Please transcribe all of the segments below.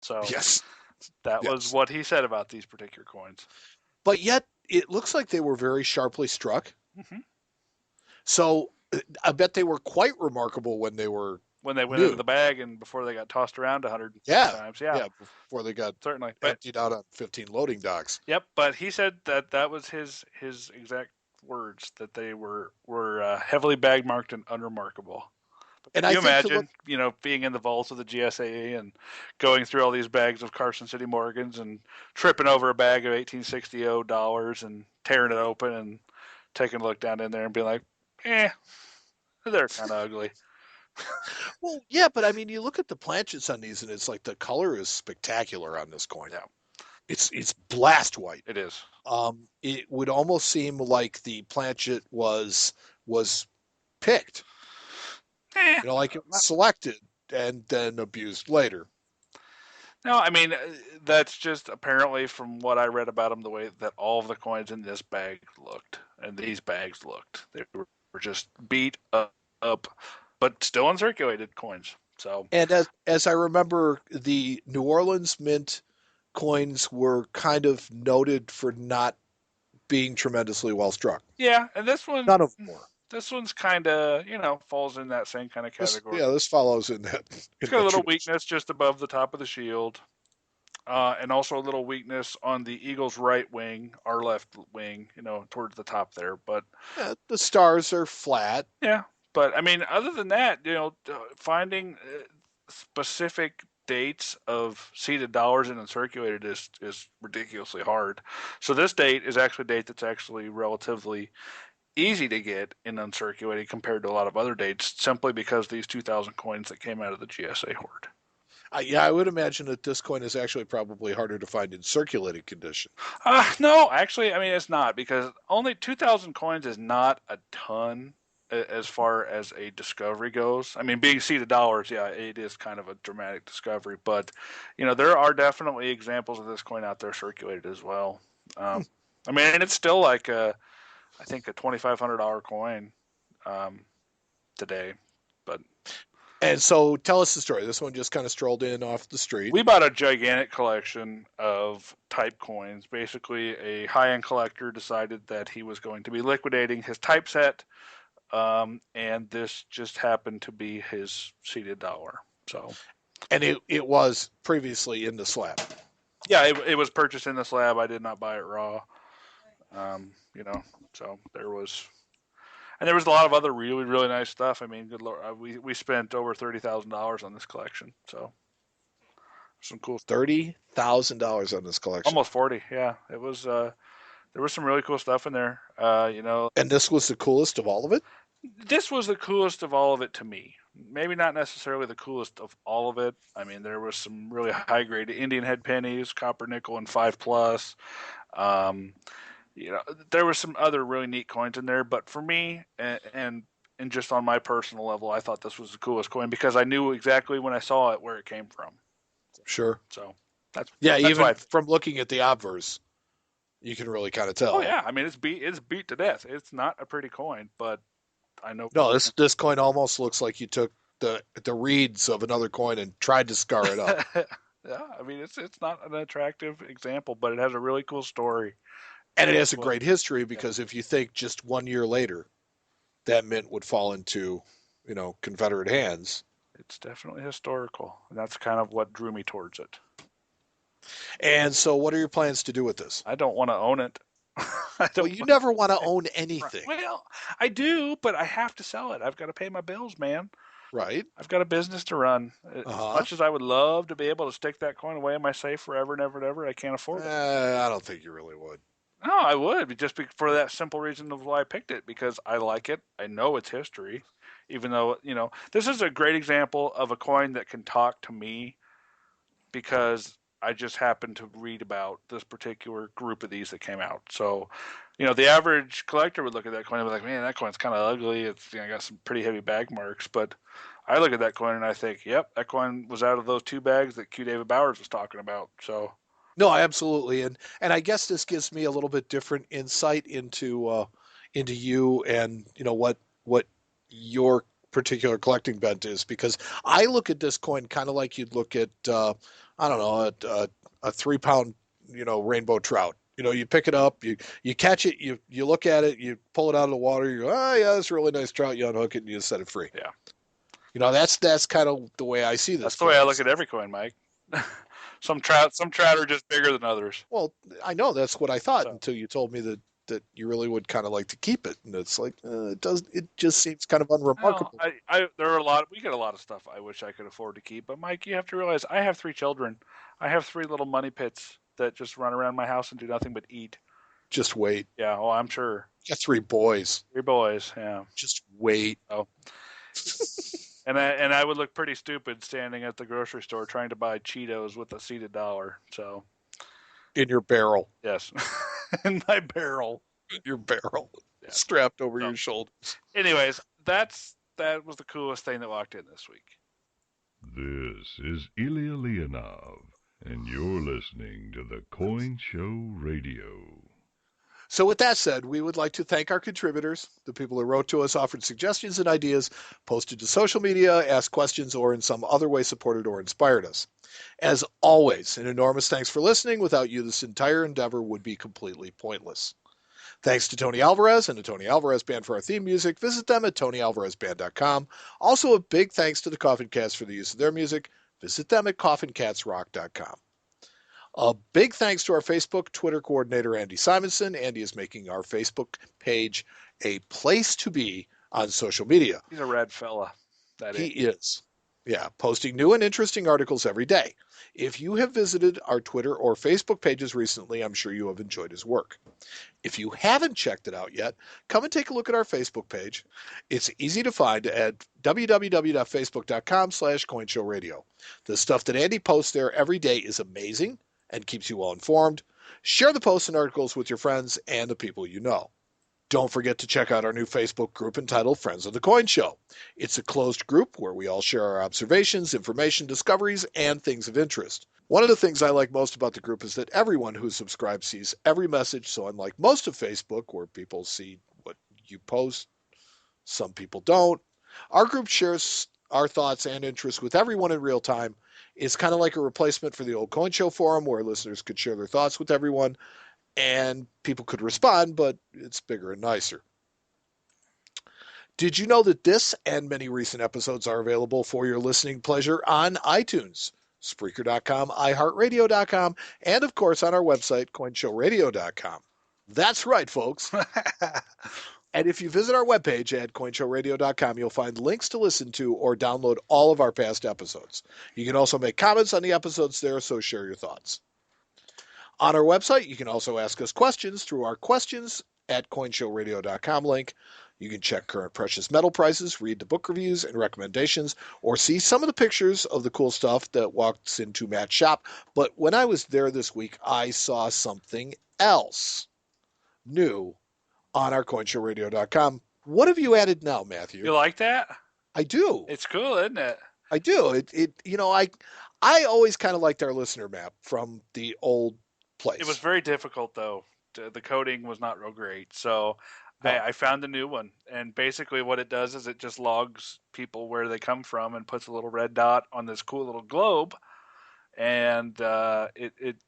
So Yes. that was Yes. what he said about these particular coins. But yet, it looks like they were very sharply struck. Hmm. So I bet they were quite remarkable when they were When they went into new. the bag and before they got tossed around 100 Yeah. times. Yeah, Yeah. Before they got certainly. But emptied out on 15 loading docks. yep, but he said that that was his exact words, that they were heavily bag marked and unremarkable. But And can I you think to look, imagine, being in the vaults of the GSAE and going through all these bags of Carson City Morgans and tripping over a bag of 1860 dollars and tearing it open and taking a look down in there and being like, they're kind of ugly. well, yeah, but I mean, you look at the planchets on these, and it's like the color is spectacular on this coin. Yeah, It's blast white. it is. It would almost seem like the planchet was picked, Eh, like it was selected and then abused later. no, I mean, that's just apparently from what I read about them, the way that all of the coins in this bag looked and these bags looked. They were just beat up, but still uncirculated coins. So, And as I remember, the New Orleans Mint coins were kind of noted for not being tremendously well struck. yeah, and this one, None of them were. this one's kind of, falls in that same kind of category. This follows in It's in got a that little tradition. weakness just above the top of the shield, and also a little weakness on the Eagle's right wing, our left wing, towards the top there. But Yeah, the stars are flat. yeah, but I mean, other than that, finding specific dates of seeded dollars and uncirculated is ridiculously hard. So this date is actually a date that's actually relatively easy to get in uncirculated compared to a lot of other dates, simply because these 2,000 coins that came out of the GSA hoard. Yeah, I would imagine that this coin is actually probably harder to find in circulating condition. No, actually, I mean it's not, because only 2,000 coins is not a ton as far as a discovery goes. I mean, being seeded dollars, yeah, it is kind of a dramatic discovery, but there are definitely examples of this coin out there circulated as well. Um, I mean, and it's still like I think a $2,500 coin um, today, but And so tell us the story. This one just kind of strolled in off the street. we bought a gigantic collection of type coins. Basically, a high-end collector decided that he was going to be liquidating his typeset, and this just happened to be his seeded dollar. So, And it was previously in the slab. yeah, it was purchased in the slab. I did not buy it raw. Um, you know, so there was a lot of other really really nice stuff. I mean, good lord, we spent over $30,000 on this collection. So some cool, $30,000 on this collection. almost 40. Yeah, it was. There was some really cool stuff in there. And this was the coolest of all of it? This was the coolest of all of it to me. Maybe not necessarily the coolest of all of it. I mean, there was some really high grade Indian head pennies, copper, nickel, and 5 plus. Um, there was some other really neat coins in there, but for me, and just on my personal level, I thought this was the coolest coin because I knew exactly when I saw it where it came from. Sure. So that's Yeah, that's why. even from looking at the obverse, you can really kind of Oh tell. yeah, I mean it's beat to death. It's not a pretty coin, but I know No, people this coin almost looks like you took the reeds of another coin and tried to scar it up. yeah, I mean it's not an attractive example, but it has a really cool story. And it has a Well, great history yeah, because if you think just 1 year later that mint would fall into, Confederate hands. it's definitely historical, and that's kind of what drew me towards it. And so what are your plans to do with this? I don't want to own it. I Well, don't. you never want to own anything, Well, I do, but I have to sell it. I've got to pay my bills, man. right? I've got a business to run. As Uh-huh. much as I would love to be able to stick that coin away in my safe forever and ever and ever, I can't afford it. I don't think you really would. No, I would just for that simple reason of why I picked it, because I like it. I know its history, even though this is a great example of a coin that can talk to me because I just happened to read about this particular group of these that came out. So, the average collector would look at that coin and be like, "Man, that coin's kind of ugly. It's got some pretty heavy bag marks." But I look at that coin and I think, "Yep, that coin was out of those two bags that Q. David Bowers was talking about." So, No, absolutely. And I guess this gives me a little bit different insight into you and what your particular collecting bent is, because I look at this coin kind of like you'd look at I don't know, a 3 pound, rainbow trout. You pick it up, you catch it, you look at it, you pull it out of the water, you go, oh yeah, that's a really nice trout. You unhook it and you set it free. Yeah, That's kind of the way I see this that's the way I coin. look at every coin, Mike. Some trout are just bigger than others. Well, I know that's what I thought So until you told me that you really would kind of like to keep it, and it's like it just seems kind of well, unremarkable. there are a lot. We get a lot of stuff I wish I could afford to keep, but Mike, you have to realize I have 3 children. I have 3 little money pits that just run around my house and do nothing but eat. Just wait. Yeah, oh, I'm sure. You got 3 boys. 3 boys. Yeah. Just wait. Oh, and I would look pretty stupid standing at the grocery store trying to buy Cheetos with a seated dollar. So In your barrel. yes, in my barrel. In your barrel. Yeah. Strapped over So, your shoulders. anyways, that was the coolest thing that walked in this week. This is Ilya Leonov, and you're listening to the Coin Show Radio. So, with that said, we would like to thank our contributors, the people who wrote to us, offered suggestions and ideas, posted to social media, asked questions, or in some other way supported or inspired us. As always, an enormous thanks for listening. Without you, this entire endeavor would be completely pointless. Thanks to Tony Alvarez and the Tony Alvarez Band for our theme music. Visit them at TonyAlvarezBand.com. Also, a big thanks to the Coffin Cats for the use of their music. Visit them at CoffinCatsRock.com. A big thanks to our Facebook, Twitter coordinator, Andy Simonson. Andy is making our Facebook page a place to be on social media. He's a rad fella. He is. Yeah, posting new and interesting articles every day. If you have visited our Twitter or Facebook pages recently, I'm sure you have enjoyed his work. If you haven't checked it out yet, come and take a look at our Facebook page. It's easy to find at www.facebook.com/coinshowradio. The stuff that Andy posts there every day is amazing and keeps you well informed. Share the posts and articles with your friends and the people you know. Don't forget to check out our new Facebook group entitled Friends of the Coin Show. It's a closed group where we all share our observations, information, discoveries, and things of interest. One of the things I like most about the group is that everyone who subscribes sees every message, so unlike most of Facebook, where people see what you post, some people don't. Our group shares our thoughts and interests with everyone in real time. It's kind of like a replacement for the old Coin Show forum where listeners could share their thoughts with everyone and people could respond, but it's bigger and nicer. Did you know that this and many recent episodes are available for your listening pleasure on iTunes, Spreaker.com, iHeartRadio.com, and of course on our website, CoinShowRadio.com? That's right, folks. And if you visit our webpage at coinshowradio.com, you'll find links to listen to or download all of our past episodes. You can also make comments on the episodes there, so share your thoughts. On our website, you can also ask us questions through our questions at coinshowradio.com link. You can check current precious metal prices, read the book reviews and recommendations, or see some of the pictures of the cool stuff that walks into Matt's shop. But when I was there this week, I saw something else new on our coinshowradio.com. What have you added now, Matthew? You like that? I do. It's cool, isn't it? I do. I always kind of liked our listener map from the old place. It was very difficult though. The coding was not real great, so No. I found a new one. And basically, what it does is it just logs people where they come from and puts a little red dot on this cool little globe, and it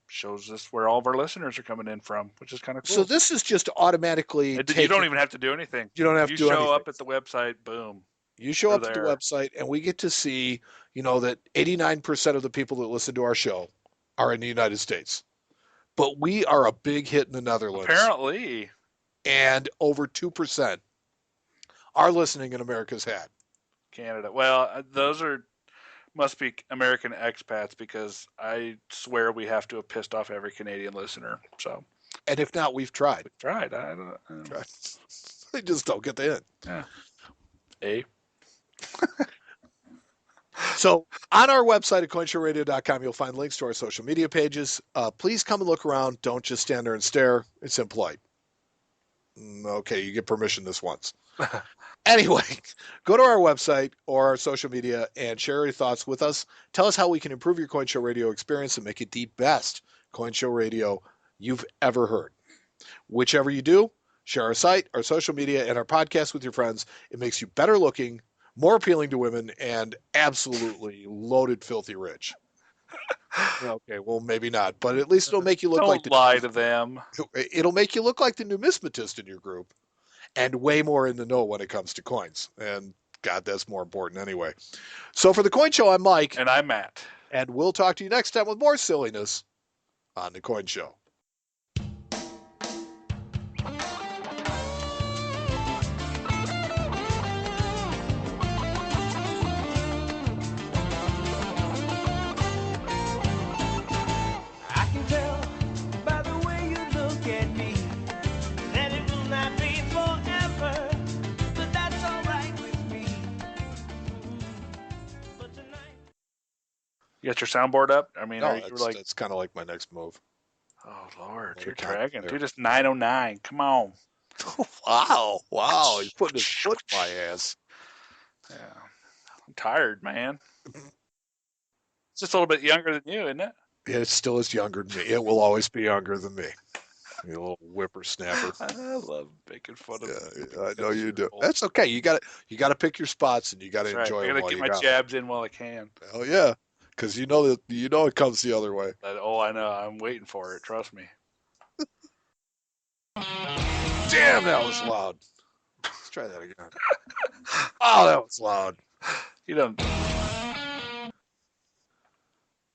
shows us where all of our listeners are coming in from, which is kind of cool. So this is just automatically you don't even have to do anything. You don't have to do anything. You show up at the website, boom. You show up at the website, and we get to see, that 89% of the people that listen to our show are in the United States. But we are a big hit in the Netherlands. Apparently. And over 2% are listening in America's hat. Canada. Well, those must be American expats, because I swear we have to have pissed off every Canadian listener. So. And if not, we've tried. I don't tried. They just don't get the hint. Yeah. So on our website at coinshowradio.com, you'll find links to our social media pages. Please come and look around. Don't just stand there and stare. It's impolite. Okay, you get permission this once. Anyway, go to our website or our social media and share your thoughts with us. Tell us how we can improve your Coin Show Radio experience and make it the best Coin Show Radio you've ever heard. Whichever you do, Share our site, our social media, and our podcast with your friends. It makes you better looking, more appealing to women, and absolutely loaded, filthy rich. Okay, well, maybe not, but at least it'll make you look like Don't lie to them. it'll make you look like the numismatist in your group, and way more in the know when it comes to coins. And God, that's more important anyway. So for the Coin Show, I'm Mike, And I'm Matt. and we'll talk to you next time with more silliness on the Coin Show. I can tell by the way you look at me that it will not be forever, but that's all right with me. But tonight. You got your soundboard up? I mean, No, are you like, that's kind of like my next move. oh, Lord, What a you're time dragging. there. Dude, it's 9:09. Come on. Wow, he's putting his foot in my ass. Yeah. I'm tired, man. It's just a little bit younger than you, isn't it? It still is younger than me. It will always be younger than me. You little whippersnapper. I love making fun of Yeah, I know you do. 6-year-olds. That's okay. You got to pick your spots, and you got to That's right. enjoy I them gotta while get you my got jabs in while I can. them. Hell yeah, because you know it comes the other way. Oh, I know. I'm waiting for it. Trust me. Damn, that was loud. Let's try that again. Oh, that was loud. You don't.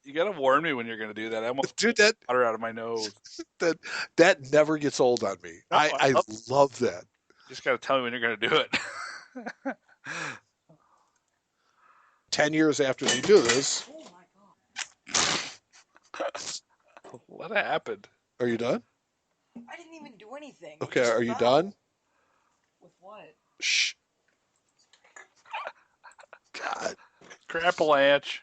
You gotta warn me when you're gonna do that. I almost Dude, that water out of my nose. that never gets old on me. No, I love that. You just gotta tell me when you're gonna do it. 10 years after they do this, What happened? are you done? I didn't even do anything. Okay, It just are you fell. done? With what? Shh. God. Crap-a-lanch.